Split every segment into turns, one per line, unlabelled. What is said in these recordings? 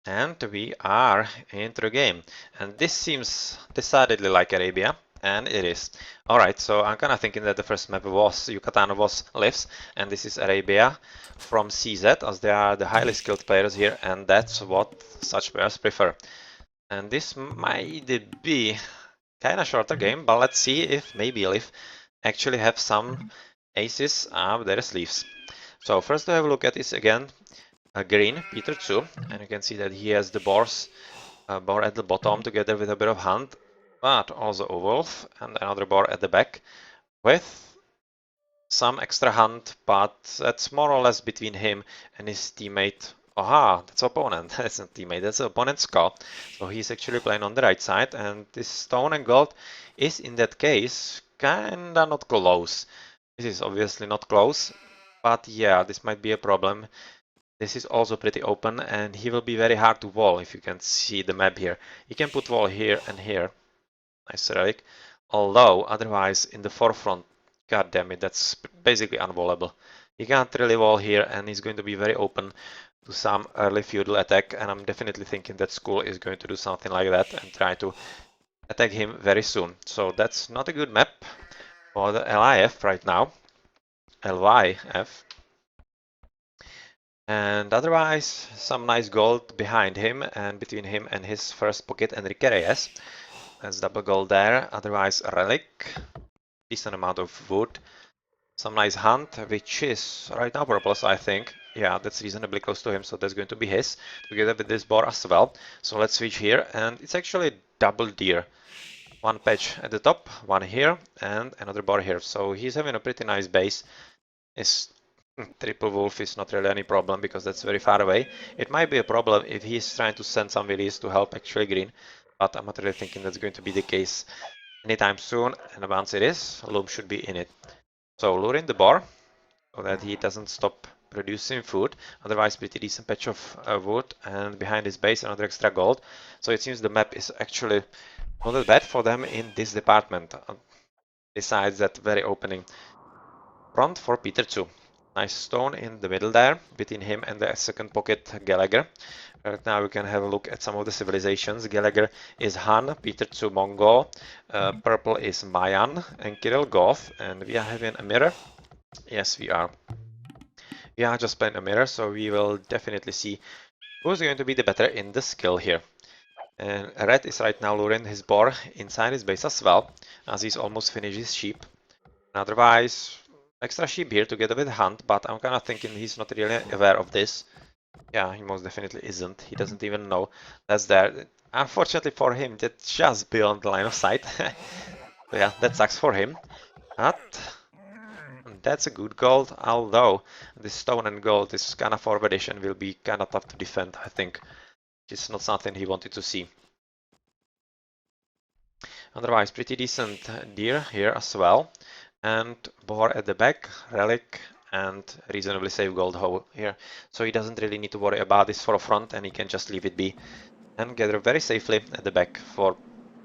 And we are into the game. And this seems decidedly like Arabia, and it is. Alright, so I'm kinda thinking that the first map was Yucatan was LyF's, and this is Arabia from CZ, as they are the highly skilled players here, and that's what such players prefer. And this might be kinda shorter game, but let's see if maybe LyF actually have some aces up their sleeves. So first to have a look at is again green, Peter 2, and you can see that he has the boar at the bottom together with a bit of hunt, but also a wolf and another boar at the back with some extra hunt, but that's more or less between him and his teammate. Aha, that's opponent. That's not teammate, that's opponent's Scott. So he's actually playing on the right side, and this stone and gold is in that case kinda not close. This is obviously not close, but yeah, this might be a problem. This is also pretty open, and he will be very hard to wall if you can see the map here. He can put wall here and here. Nice relic. Although, otherwise, in the forefront, god damn it, that's basically unwallable. He can't really wall here, and he's going to be very open to some early feudal attack, and I'm definitely thinking that School is going to do something like that and try to attack him very soon. So that's not a good map for the LIF right now. LYF. And otherwise, some nice gold behind him and between him and his first pocket, Enrique Reyes. That's double gold there. Otherwise, a relic, decent amount of wood, some nice hunt, which is right now purple, so I think. Yeah, that's reasonably close to him, so that's going to be his, together with this boar as well. So let's switch here, and it's actually double deer. One patch at the top, one here, and another boar here. So he's having a pretty nice base. His triple wolf is not really any problem because that's very far away. It might be a problem if he's trying to send some villies to help actually green, but I'm not really thinking that's going to be the case anytime soon, and once it is, Loom should be in it. So lure in the boar so that he doesn't stop producing food. Otherwise, pretty decent patch of wood, and behind his base another extra gold. So it seems the map is actually not that bad for them in this department. Besides that very opening front for Peter 2. Nice stone in the middle there, between him and the second pocket Gallagher. Right now we can have a look at some of the civilizations. Gallagher is Han, Peter 2 Mongol, purple is Mayan, and Kirill Goth, and we are having a mirror. Yes, we are. We are just playing a mirror, so we will definitely see who's going to be the better in the skill here. And Red is right now luring his boar inside his base as well, as he's almost finished his sheep. And otherwise, extra sheep here together with Hunt, but I'm kind of thinking he's not really aware of this. Yeah, he most definitely isn't. He doesn't even know that's there. Unfortunately for him, that's just beyond the line of sight. So yeah, that sucks for him. But that's a good gold, although this stone and gold is kind of forwardish and will be kind of tough to defend, I think. It's not something he wanted to see. Otherwise, pretty decent deer here as well. And boar at the back, relic, and reasonably safe gold hole here. So he doesn't really need to worry about this for a front, and he can just leave it be and gather very safely at the back for,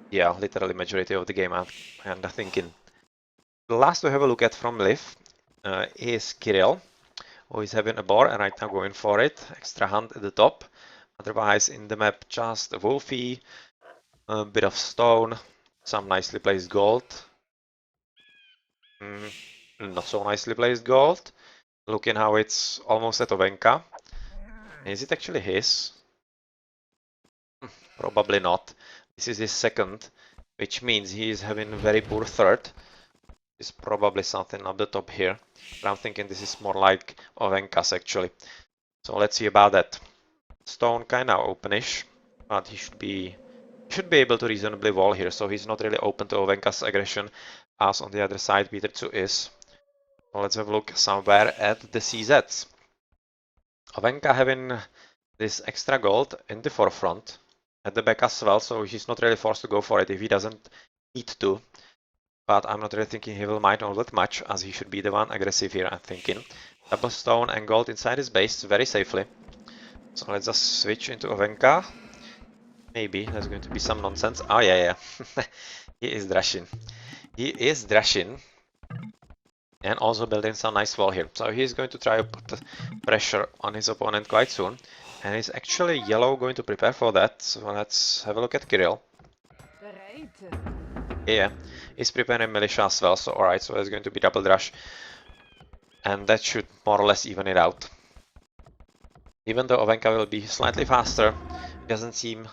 yeah, literally majority of the game. And I'm thinking. The last to have a look at from LyF is Kirill, who is having a boar and right now going for it. Extra hunt at the top. Otherwise, in the map, just a wolfy, a bit of stone, some nicely placed gold. Not so nicely placed gold. Looking how it's almost at Ovenka. Is it actually his? Probably not. This is his second, which means he is having a very poor third. It's probably something up the top here. But I'm thinking this is more like Ovenka's actually. So let's see about that. Stone kinda openish, but he should be able to reasonably wall here, so he's not really open to Ovenka's aggression, as on the other side Peter 2 is. So let's have a look somewhere at the CZs. Ovenka having this extra gold in the forefront, at the back as well, so he's not really forced to go for it if he doesn't need to. But I'm not really thinking he will mind all that much, as he should be the one aggressive here, I'm thinking. Double stone and gold inside his base very safely. So let's just switch into Ovenka. Maybe there's going to be some nonsense. Oh yeah. He is dashing. He is dashing. And also building some nice wall here. So he's going to try to put pressure on his opponent quite soon. And is actually yellow going to prepare for that? So let's have a look at Kirill. Yeah, he's preparing militia as well, so alright, so there's going to be double rush. And that should more or less even it out. Even though Ovenka will be slightly faster, it doesn't seem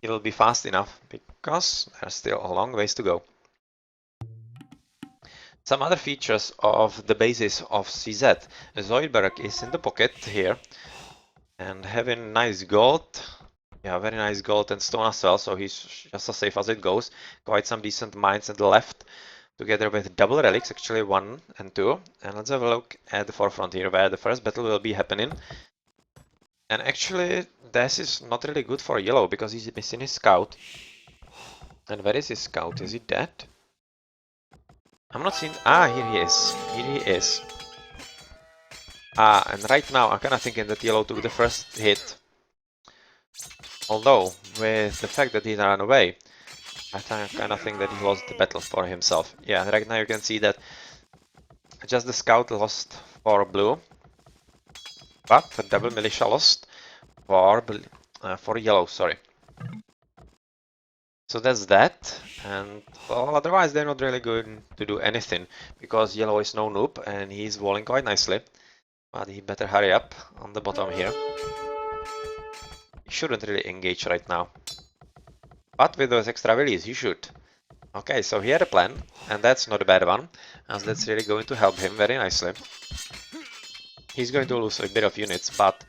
it will be fast enough, because there's still a long ways to go. Some other features of the basis of CZ. Zoidberg is in the pocket here, and having nice gold. Yeah, very nice gold and stone as well, so he's just as safe as it goes. Quite some decent mines at the left, together with double relics, actually 1 and 2. And let's have a look at the forefront here, where the first battle will be happening. And actually, this is not really good for yellow, because he's missing his scout. And where is his scout? Is he dead? I'm not seeing... Ah, here he is. Here he is. Ah, and right now I'm kinda thinking that yellow took the first hit. Although, with the fact that he ran away, I kinda think that he lost the battle for himself. Yeah, right now you can see that just the scout lost for blue, but the double militia lost for yellow, sorry. So that's that, and well, otherwise they're not really going to do anything, because yellow is no noob and he's walling quite nicely. But he better hurry up on the bottom here. He shouldn't really engage right now. But with those extra willies, he should. Okay, so he had a plan, and that's not a bad one, as that's really going to help him very nicely. He's going to lose a bit of units, but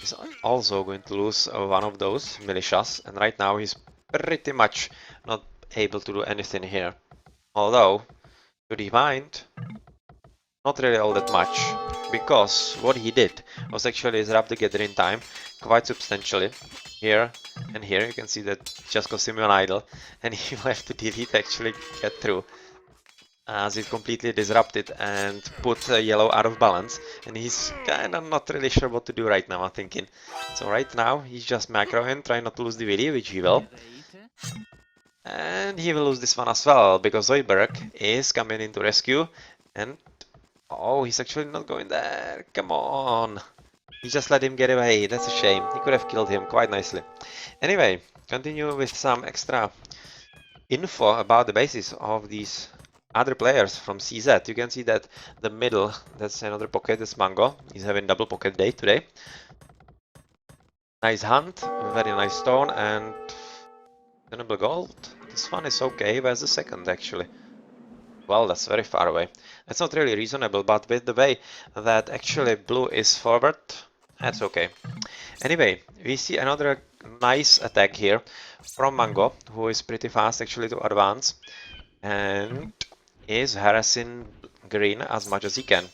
he's also going to lose one of those militias, and right now he's pretty much not able to do anything here. Although, to the mind, not really all that much, because what he did was actually disrupt the gathering time quite substantially. Here and here you can see that just cost him an idle, and he will have to delete actually get through, as it completely disrupted and put yellow out of balance, and he's kinda not really sure what to do right now, I'm thinking. So right now he's just macroing, trying not to lose the willy, which he will. And he will lose this one as well, because Zoidberg is coming in to rescue, and oh, he's actually not going there. Come on. He just let him get away. That's a shame. He could have killed him quite nicely. Anyway, continue with some extra info about the basis of these other players from CZ. You can see that the middle, that's another pocket, that's Mango. He's having double pocket day today. Nice hunt, very nice stone, and tunable gold. This one is okay. Where's the second actually? Well, that's very far away. That's not really reasonable, but with the way that actually blue is forward, that's okay. Anyway, we see another nice attack here from Mango, who is pretty fast actually to advance, and is harassing green as much as he can.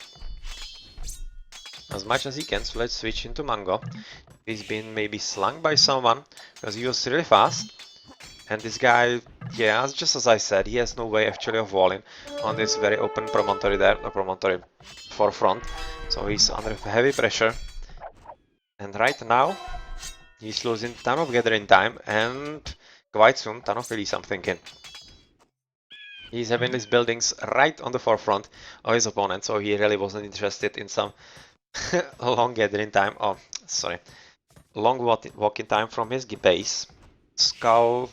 So let's switch into Mango. He's been maybe slung by someone, because he was really fast. And this guy, yeah, just as I said, he has no way actually of walling on this very open promontory there, a promontory forefront. So he's under heavy pressure. And right now, he's losing ton of gathering time and quite soon ton of release, I'm thinking. He's having his buildings right on the forefront of his opponent, so he really wasn't interested in some long gathering time. Oh, sorry. Long walking time from his base. Skull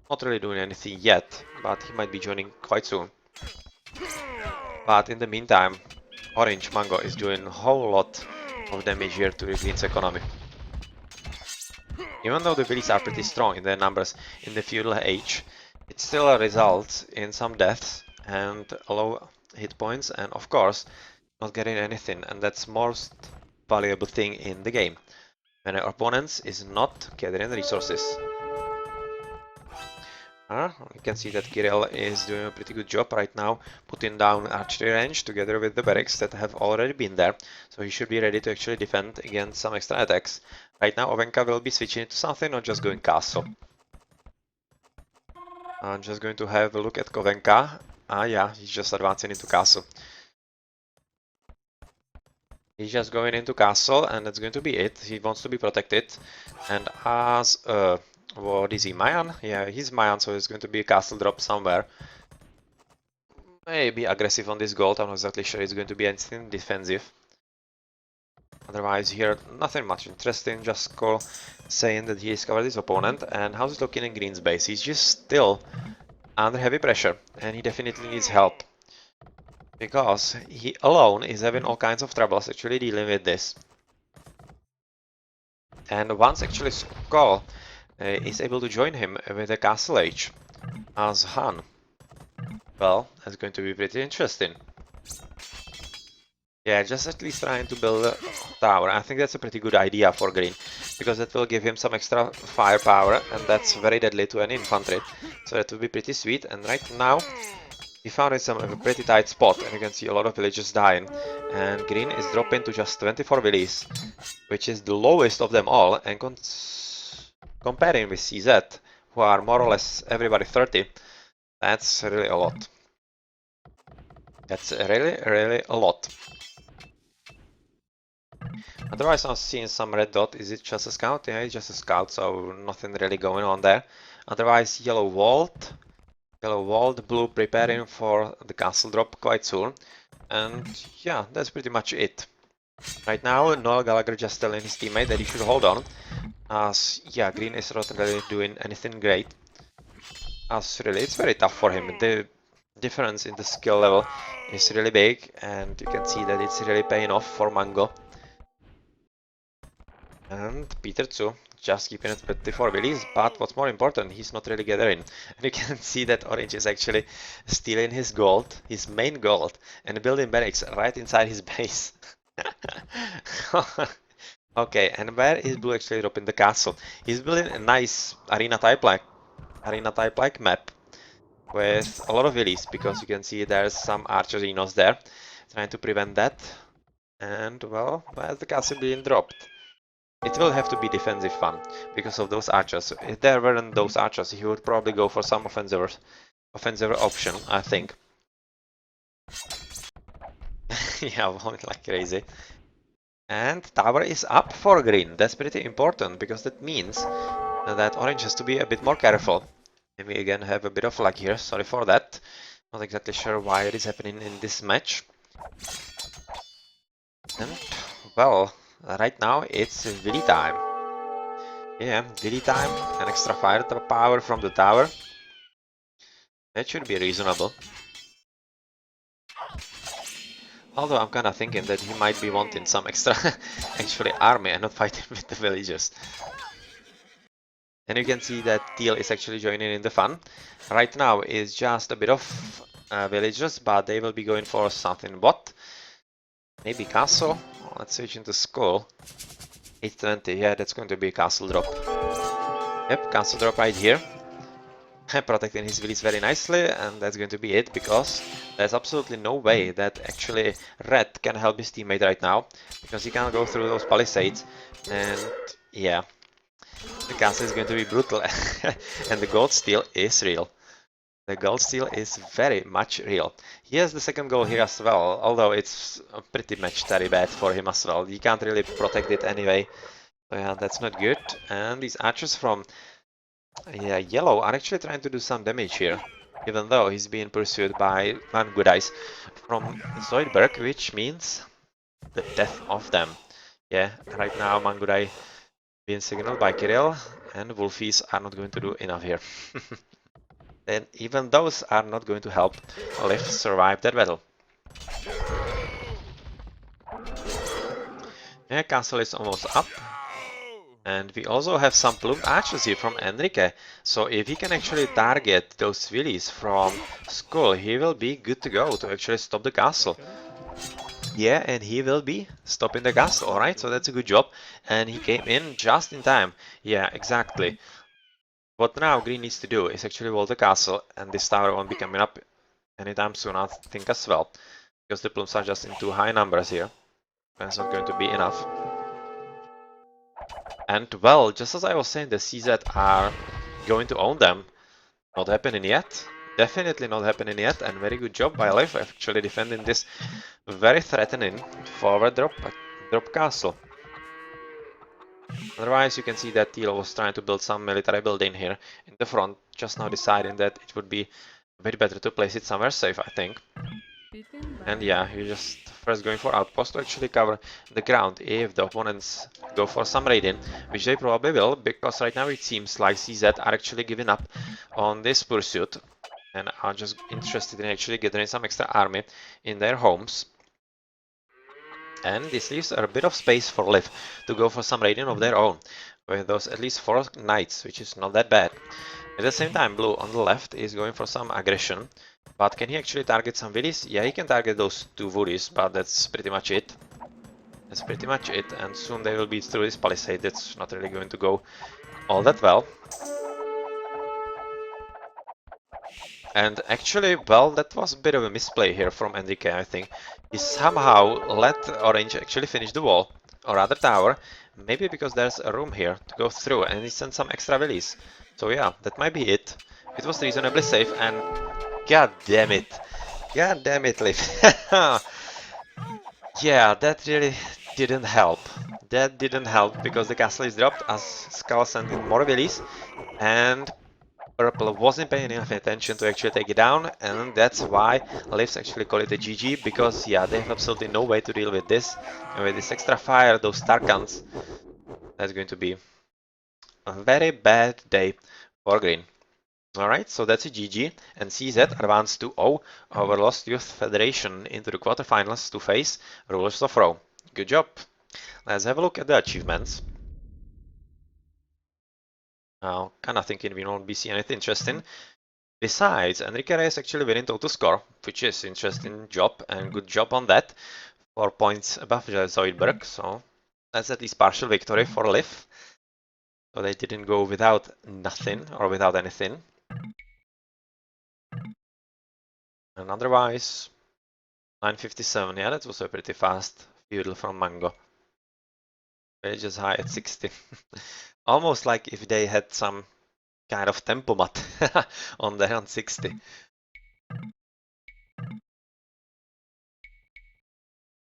not really doing anything yet, but he might be joining quite soon. But in the meantime, Orange Mango is doing a whole lot of damage here to the green's economy. Even though the Willies are pretty strong in their numbers in the feudal age, it still results in some deaths and low hit points, and of course not getting anything, and that's most valuable thing in the game, when our opponent is not gathering resources. You can see that Kirill is doing a pretty good job right now, putting down archery range together with the barracks that have already been there, so he should be ready to actually defend against some extra attacks. Right now Ovenka will be switching to something, not just going castle. I'm just going to have a look at Kovenka. Yeah, he's just advancing into castle. He's just going into castle, and that's going to be it. He wants to be protected, and as what is he, Mayan? Yeah, he's Mayan, so it's going to be a castle drop somewhere. Maybe aggressive on this gold, I'm not exactly sure it's going to be anything defensive. Otherwise here, nothing much interesting, just Skull saying that he discovered his opponent. And how's it looking in Green's base? He's just still under heavy pressure, and he definitely needs help. Because he alone is having all kinds of troubles actually dealing with this. And once actually Skull is able to join him with a Castle Age as Han, well, that's going to be pretty interesting. Yeah, just at least trying to build a tower. I think that's a pretty good idea for Green, because that will give him some extra firepower, and that's very deadly to an infantry. So that would be pretty sweet. And right now, he found a pretty tight spot, and you can see a lot of villagers dying. And Green is dropping to just 24 villages, which is the lowest of them all. And comparing with CZ, who are more or less everybody 30, that's really a lot. That's really a lot. Otherwise, I'm seeing some red dot. Is it just a scout? Yeah, it's just a scout, so nothing really going on there. Otherwise, yellow vault, blue preparing for the castle drop quite soon. And yeah, that's pretty much it. Right now, Noel Gallagher just telling his teammate that he should hold on, as yeah, Green is not really doing anything great. As really, it's very tough for him. The difference in the skill level is really big, and you can see that it's really paying off for Mango. And Peter too, just keeping it 24 release, but what's more important, he's not really gathering. And you can see that Orange is actually stealing his gold, his main gold, and building barracks right inside his base. Okay, and where is Blue actually dropping the castle? He's building a nice arena type like map with a lot of villies, because you can see there's some archerinos there, trying to prevent that. And well, where's the castle being dropped? It will have to be defensive fun because of those archers. If there weren't those archers, he would probably go for some offensive option, I think. Yeah, like crazy. And tower is up for Green. That's pretty important, because that means that Orange has to be a bit more careful. And we again have a bit of luck here, sorry for that. Not exactly sure why it is happening in this match. And, well, right now it's Willy time. Yeah, Willy time, an extra firepower from the tower. That should be reasonable. Although I'm kinda thinking that he might be wanting some extra actually army and not fighting with the villagers. And you can see that Teal is actually joining in the fun. Right now is just a bit of villagers, but they will be going for something. What? Maybe castle? Oh, let's switch into school. 820, yeah, that's going to be castle drop. Yep, castle drop right here. Protecting his village very nicely, and that's going to be it, because there's absolutely no way that actually Red can help his teammate right now, because he can't go through those palisades. And yeah, the castle is going to be brutal. And the gold steal is real. The gold steal is very much real. He has the second goal here as well, although it's pretty much very bad for him as well. He can't really protect it anyway. So yeah, that's not good. And these archers from yellow are actually trying to do some damage here, even though he's being pursued by Mangudais from Zoidberg, which means the death of them. Yeah, right now Mangudai being signaled by Kirill, and Wolfies are not going to do enough here. And even those are not going to help LyF survive that battle. Yeah, castle is almost up. And we also have some plumed archers here from Enrique. So if he can actually target those villies from Skull, he will be good to go to actually stop the castle. Yeah, and he will be stopping the castle, alright, so that's a good job. And he came in just in time. Yeah, exactly. What now Green needs to do is actually wall the castle, and this tower won't be coming up anytime soon, I think as well. Because the plumes are just in too high numbers here. That's not going to be enough. And well, just as I was saying, the CZ are going to own them. Not happening yet. Definitely not happening yet, and very good job by LyF actually defending this very threatening forward drop castle. Otherwise, you can see that Teal was trying to build some military building here in the front, just now deciding that it would be a bit better to place it somewhere safe, I think. And yeah, you're just first going for outpost to actually cover the ground if the opponents go for some raiding, which they probably will, because right now it seems like CZ are actually giving up on this pursuit and are just interested in actually gathering some extra army in their homes. And this leaves a bit of space for LyF to go for some raiding of their own, with those at least 4 knights, which is not that bad. At the same time, Blue on the left is going for some aggression, but can he actually target some villies? Yeah, he can target those 2 woodies, but that's pretty much it. That's pretty much it, and soon they will be through this palisade. That's not really going to go all that well. And actually, well, that was a bit of a misplay here from Enrique, I think. He somehow let Orange actually finish the wall, or rather tower, maybe because there's a room here to go through, and he sent some extra villies. So yeah, that might be it. It was reasonably safe, and god damn it. God damn it, LyF. Yeah, that really didn't help. That didn't help because the castle is dropped as Skull sent in more villies, and Purple wasn't paying enough attention to actually take it down, and that's why LyFs actually call it a GG, because yeah, they have absolutely no way to deal with this, and with this extra fire, those Tarkans, that's going to be a very bad day for green. Alright, so that's a GG, and CZ advanced to 0 over Lost Youth Federation into the quarterfinals to face Rulers of Rome. Good job! Let's have a look at the achievements. Now, kinda thinking we won't be seeing anything interesting. Besides, Enrique Reyes actually winning total score, which is interesting job, and good job on that. 4 points above Zoidberg, so that's at least partial victory for LyF. So they didn't go without nothing, or without anything. And otherwise, 957, yeah, that was a pretty fast feudal from Mango. Very just high at 60. Almost like if they had some kind of tempomat on there on 60.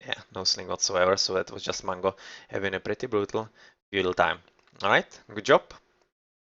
Yeah, no sling whatsoever, so that was just Mango having a pretty brutal feudal time. Alright, good job.